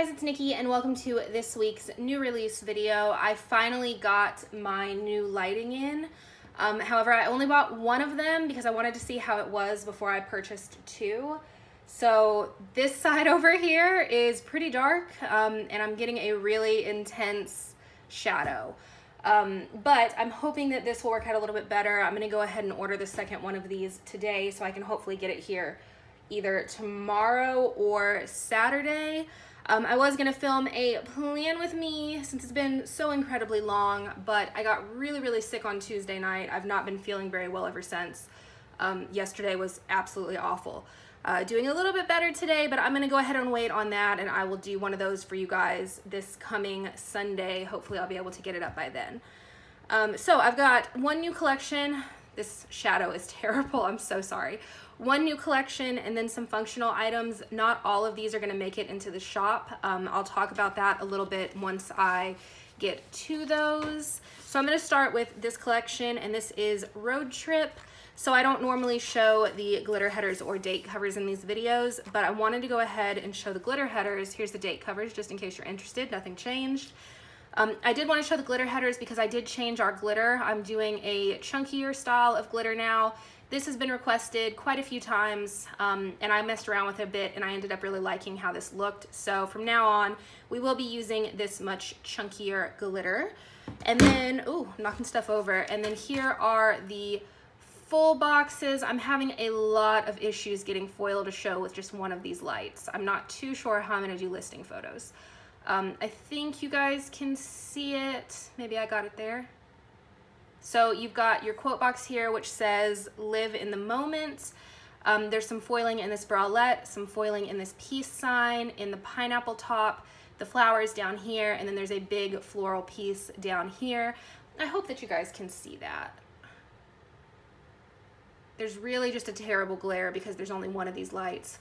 guys, it's Nikki and welcome to this week's new release video. I finally got my new lighting in. However, I only bought one of them because I wanted to see how it was before I purchased two. So this side over here is pretty dark and I'm getting a really intense shadow. But I'm hoping that this will work out a little bit better. I'm gonna go ahead and order the second one of these today so I can hopefully get it here either tomorrow or Saturday. I was gonna film a plan with me since it's been so incredibly long, but I got really sick on Tuesday night. I've not been feeling very well ever since. Yesterday was absolutely awful. Doing a little bit better today, but I'm gonna go ahead and wait on that, and I will do one of those for you guys this coming Sunday. Hopefully I'll be able to get it up by then. So I've got one new collection. This shadow is terrible, I'm so sorry. One new collection and then some functional items. Not all of these are gonna make it into the shop. I'll talk about that a little bit once I get to those. So I'm gonna start with this collection, and this is Road Trip. So I don't normally show the glitter headers or date covers in these videos, but I wanted to go ahead and show the glitter headers. Here's the date covers, just in case you're interested, nothing changed. I did want to show the glitter headers because I did change our glitter. I'm doing a chunkier style of glitter now. This has been requested quite a few times, and I messed around with it a bit, and I ended up really liking how this looked. So from now on, we will be using this much chunkier glitter. And then, ooh, knocking stuff over. And then here are the full boxes. I'm having a lot of issues getting foil to show with just one of these lights. I'm not too sure how I'm gonna do listing photos. I think you guys can see it. Maybe I got it there. So you've got your quote box here, which says, live in the moment. There's some foiling in this bralette, some foiling in this peace sign, in the pineapple top, the flowers down here, and then there's a big floral piece down here. I hope that you guys can see that. There's really just a terrible glare because there's only one of these lights.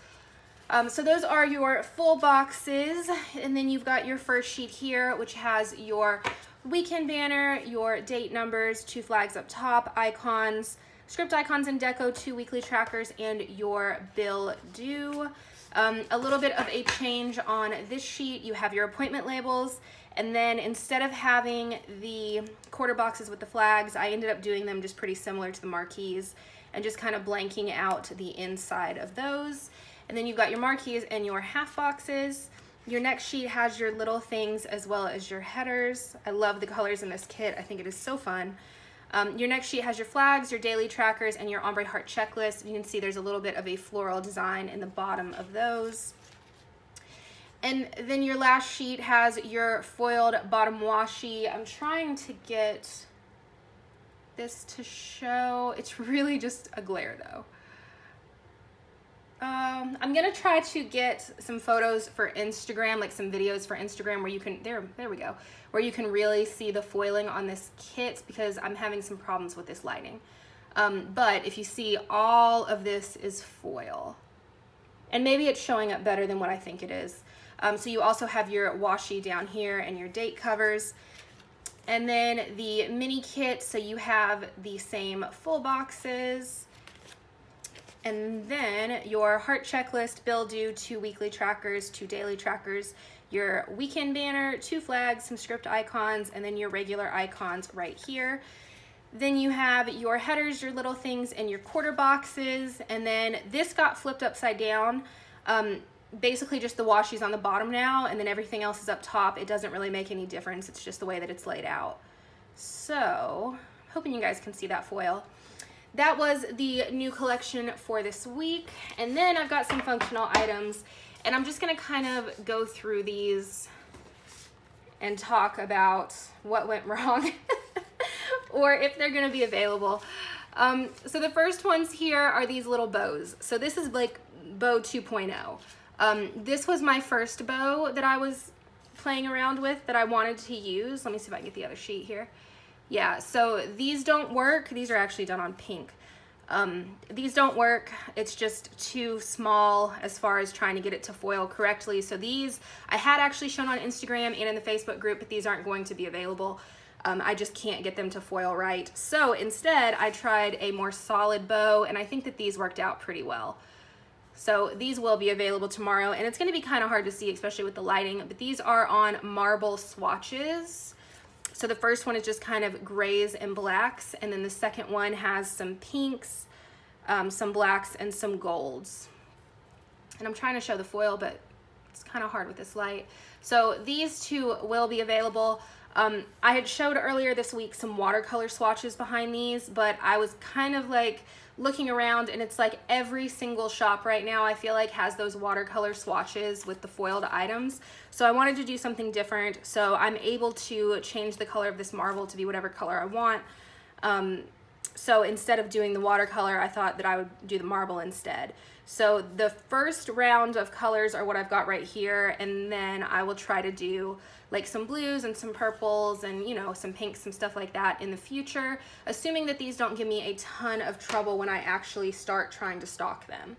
So those are your full boxes, and then you've got your first sheet here, which has your weekend banner, your date numbers, 2 flags up top, icons, script icons and deco, 2 weekly trackers, and your bill due. A little bit of a change on this sheet. You have your appointment labels, and then instead of having the quarter boxes with the flags, I ended up doing them just pretty similar to the marquees and just kind of blanking out the inside of those. And then you've got your marquees and your half boxes. Your next sheet has your little things as well as your headers. I love the colors in this kit. I think it is so fun. Your next sheet has your flags, your daily trackers, and your ombre heart checklist. You can see there's a little bit of a floral design in the bottom of those. And then your last sheet has your foiled bottom washi. I'm trying to get this to show. It's really just a glare though. I'm gonna try to get some photos for Instagram, like some videos for Instagram where you can, there we go, where you can really see the foiling on this kit because I'm having some problems with this lighting. But if you see, all of this is foil. And maybe it's showing up better than what I think it is. So you also have your washi down here and your date covers. And then the mini kit, so you have the same full boxes. And then your heart checklist, bill due, 2 weekly trackers, 2 daily trackers, your weekend banner, 2 flags, some script icons, and then your regular icons right here. Then you have your headers, your little things, and your quarter boxes. And then this got flipped upside down. Basically just the washi's on the bottom now, and then everything else is up top. It doesn't really make any difference. It's just the way that it's laid out. So, hoping you guys can see that foil. That was the new collection for this week. And then I've got some functional items, and I'm just gonna kind of go through these and talk about what went wrong or if they're gonna be available. So the first ones here are these little bows. So this is like bow 2.0. This was my first bow that I was playing around with that I wanted to use. Let me see if I can get the other sheet here. Yeah, so these don't work. These are actually done on pink. These don't work. It's just too small as far as trying to get it to foil correctly. So these I had actually shown on Instagram and in the Facebook group, but these aren't going to be available. I just can't get them to foil right. So instead I tried a more solid bow, and I think that these worked out pretty well. So these will be available tomorrow, and it's going to be kind of hard to see, especially with the lighting, but these are on marble swatches. So the first one is just kind of grays and blacks, and then the second one has some pinks, some blacks, and some golds. And I'm trying to show the foil, but it's kind of hard with this light. So these two will be available. I had showed earlier this week some watercolor swatches behind these, but I was kind of like looking around, and it's like every single shop right now I feel like has those watercolor swatches with the foiled items. So I wanted to do something different, so I'm able to change the color of this marble to be whatever color I want. So instead of doing the watercolor, I thought that I would do the marble instead. So the first round of colors are what I've got right here, and then I will try to do like some blues and some purples and, you know, some pinks, some stuff like that in the future, assuming that these don't give me a ton of trouble when I actually start trying to stock them.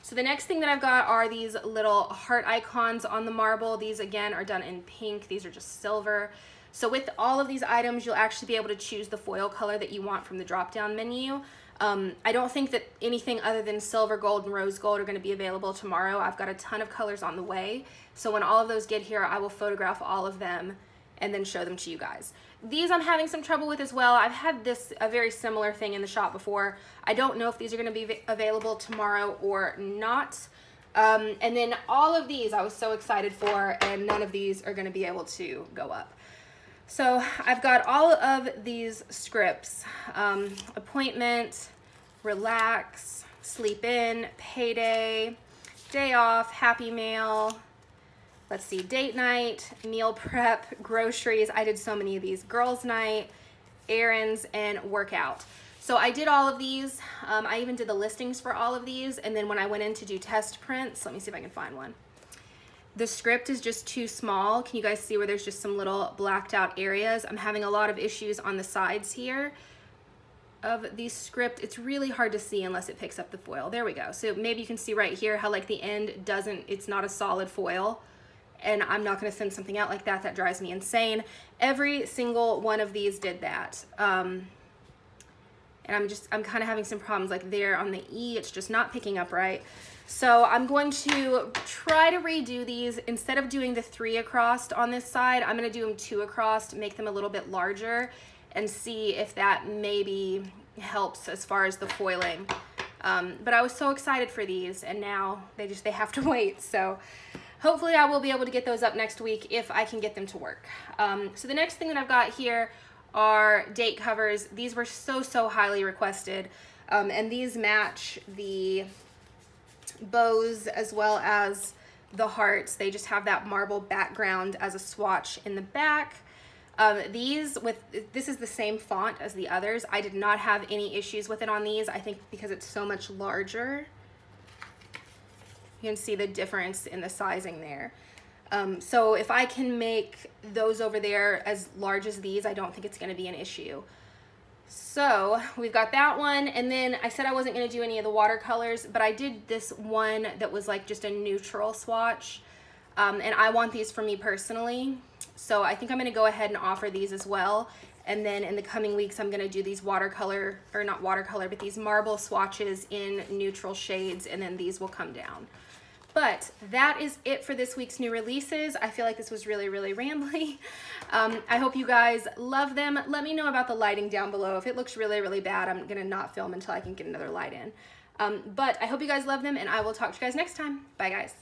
So the next thing that I've got are these little heart icons on the marble. These again are done in pink. These are just silver. So with all of these items, you'll actually be able to choose the foil color that you want from the drop-down menu. I don't think that anything other than silver, gold, and rose gold are going to be available tomorrow. I've got a ton of colors on the way. So when all of those get here, I will photograph all of them and then show them to you guys. These I'm having some trouble with as well. I've had a very similar thing in the shop before. I don't know if these are going to be available tomorrow or not. And then all of these I was so excited for, and none of these are going to be able to go up. So I've got all of these scripts: appointment, relax, sleep in, payday, day off, happy mail, let's see, date night, meal prep, groceries. I did so many of these. Girls night, errands, and workout. So I did all of these. I even did the listings for all of these. And then when I went in to do test prints, let me see if I can find one. The script is just too small. Can you guys see where there's just some little blacked out areas? I'm having a lot of issues on the sides here of the script. It's really hard to see unless it picks up the foil. There we go. So maybe you can see right here how like the end doesn't, it's not a solid foil. And I'm not going to send something out like that. That drives me insane. Every single one of these did that. And I'm kind of having some problems like there on the E. It's just not picking up right. So I'm going to try to redo these. Instead of doing the 3 across on this side, I'm going to do them 2 across to make them a little bit larger and see if that maybe helps as far as the foiling. But I was so excited for these, and now they have to wait. So hopefully I will be able to get those up next week if I can get them to work. So the next thing that I've got here are date covers. These were so highly requested, and these match the bows as well as the hearts. They just have that marble background as a swatch in the back. This is the same font as the others. I did not have any issues with it on these. I think because it's so much larger. You can see the difference in the sizing there. So if I can make those over there as large as these, I don't think it's going to be an issue. So we've got that one, and then I said I wasn't going to do any of the watercolors, but I did this one that was like just a neutral swatch, and I want these for me personally, so I think I'm going to go ahead and offer these as well. And then in the coming weeks I'm going to do these watercolor, or not watercolor, but these marble swatches in neutral shades, and then these will come down. But that is it for this week's new releases. I feel like this was really rambly. I hope you guys love them. Let me know about the lighting down below. If it looks really bad, I'm gonna not film until I can get another light in. But I hope you guys love them, and I will talk to you guys next time. Bye guys.